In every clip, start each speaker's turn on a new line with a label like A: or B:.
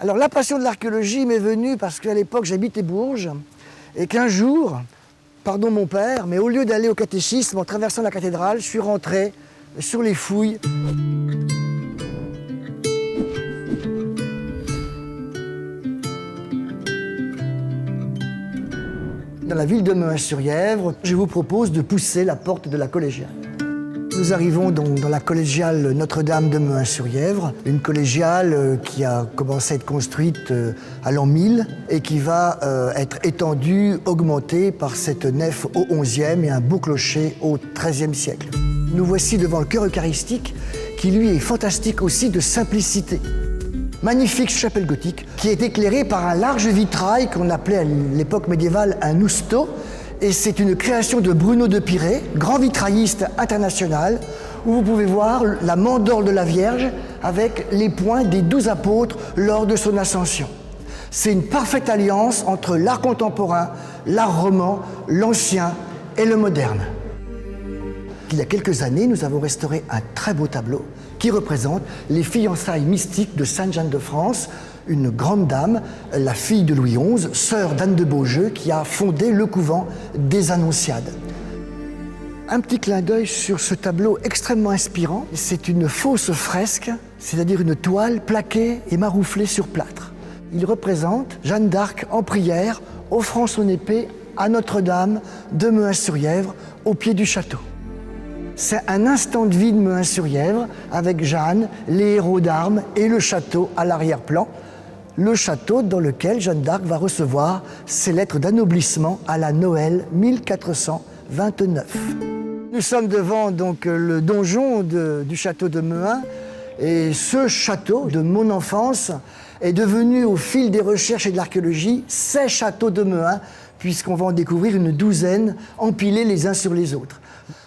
A: Alors la passion de l'archéologie m'est venue parce qu'à l'époque j'habitais Bourges et qu'un jour, pardon mon père, mais au lieu d'aller au catéchisme en traversant la cathédrale, je suis rentré sur les fouilles. Dans la ville de Mehun-sur-Yèvre, je vous propose de pousser la porte de la collégiale. Nous arrivons donc dans la collégiale Notre-Dame de Mehun-sur-Yèvre, une collégiale qui a commencé à être construite à l'an 1000 et qui va être étendue, augmentée par cette nef au XIe et un beau clocher au XIIIe siècle. Nous voici devant le chœur eucharistique qui lui est fantastique aussi de simplicité. Magnifique chapelle gothique qui est éclairée par un large vitrail qu'on appelait à l'époque médiévale un ousto. Et c'est une création de Bruno de Piré, grand vitrailliste international, où vous pouvez voir la mandorle de la Vierge avec les points des 12 apôtres lors de son ascension. C'est une parfaite alliance entre l'art contemporain, l'art roman, l'ancien et le moderne. Il y a quelques années, nous avons restauré un très beau tableau qui représente les fiançailles mystiques de Sainte Jeanne de France, une grande dame, la fille de Louis XI, sœur d'Anne de Beaujeu, qui a fondé le couvent des Annonciades. Un petit clin d'œil sur ce tableau extrêmement inspirant. C'est une fausse fresque, c'est-à-dire une toile plaquée et marouflée sur plâtre. Il représente Jeanne d'Arc en prière, offrant son épée à Notre-Dame de Mehun-sur-Yèvre, au pied du château. C'est un instant de vie de Mehun-sur-Yèvre, avec Jeanne, les héros d'armes et le château à l'arrière-plan. Le château dans lequel Jeanne d'Arc va recevoir ses lettres d'anoblissement à la Noël 1429. Nous sommes devant donc le donjon du château de Mehun, et ce château de mon enfance est devenu au fil des recherches et de l'archéologie ces châteaux de Mehun, puisqu'on va en découvrir une douzaine empilés les uns sur les autres.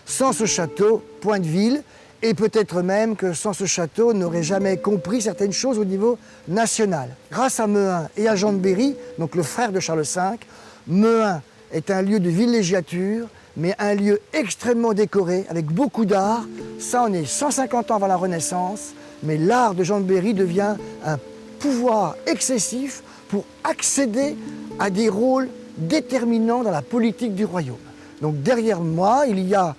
A: Sans ce château, point de ville, et peut-être même que sans ce château, on n'aurait jamais compris certaines choses au niveau national. Grâce à Mehun et à Jean de Berry, donc le frère de Charles V, Mehun est un lieu de villégiature, mais un lieu extrêmement décoré, avec beaucoup d'art. Ça, on est 150 ans avant la Renaissance, mais l'art de Jean de Berry devient un pouvoir excessif pour accéder à des rôles déterminants dans la politique du royaume. Donc derrière moi, il y a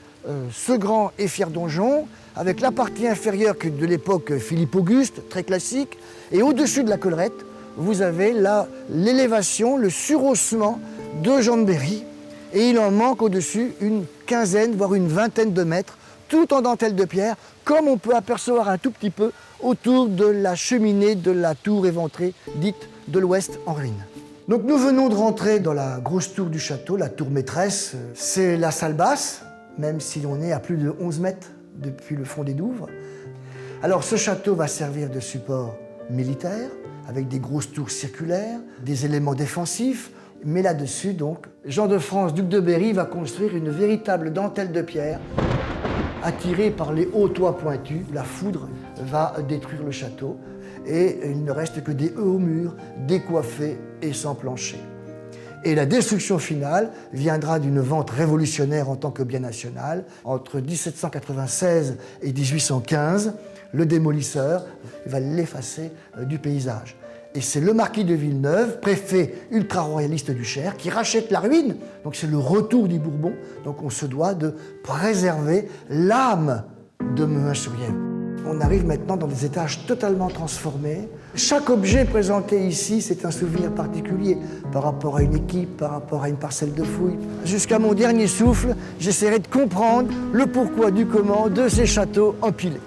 A: ce grand et fier donjon, avec la partie inférieure de l'époque Philippe-Auguste, très classique, et au-dessus de la collerette, vous avez là l'élévation, le surhaussement de Jean de Berry, et il en manque au-dessus une quinzaine, voire une vingtaine de mètres, tout en dentelle de pierre, comme on peut apercevoir un tout petit peu autour de la cheminée de la tour éventrée, dite de l'Ouest en ruine. Donc nous venons de rentrer dans la grosse tour du château, la tour maîtresse. C'est la salle basse, même si on est à plus de 11 mètres depuis le fond des Douvres. Alors ce château va servir de support militaire, avec des grosses tours circulaires, des éléments défensifs. Mais là-dessus, donc, Jean de France, duc de Berry, va construire une véritable dentelle de pierre. Attirée par les hauts toits pointus, la foudre va détruire le château. Et il ne reste que des hauts murs décoiffés et sans plancher. Et la destruction finale viendra d'une vente révolutionnaire en tant que bien national. Entre 1796 et 1815, le démolisseur va l'effacer du paysage. Et c'est le marquis de Villeneuve, préfet ultra-royaliste du Cher, qui rachète la ruine. Donc c'est le retour des Bourbons. Donc on se doit de préserver l'âme de Mehun-sur-Yèvre. On arrive maintenant dans des étages totalement transformés. Chaque objet présenté ici, c'est un souvenir particulier par rapport à une équipe, par rapport à une parcelle de fouilles. Jusqu'à mon dernier souffle, j'essaierai de comprendre le pourquoi du comment de ces châteaux empilés.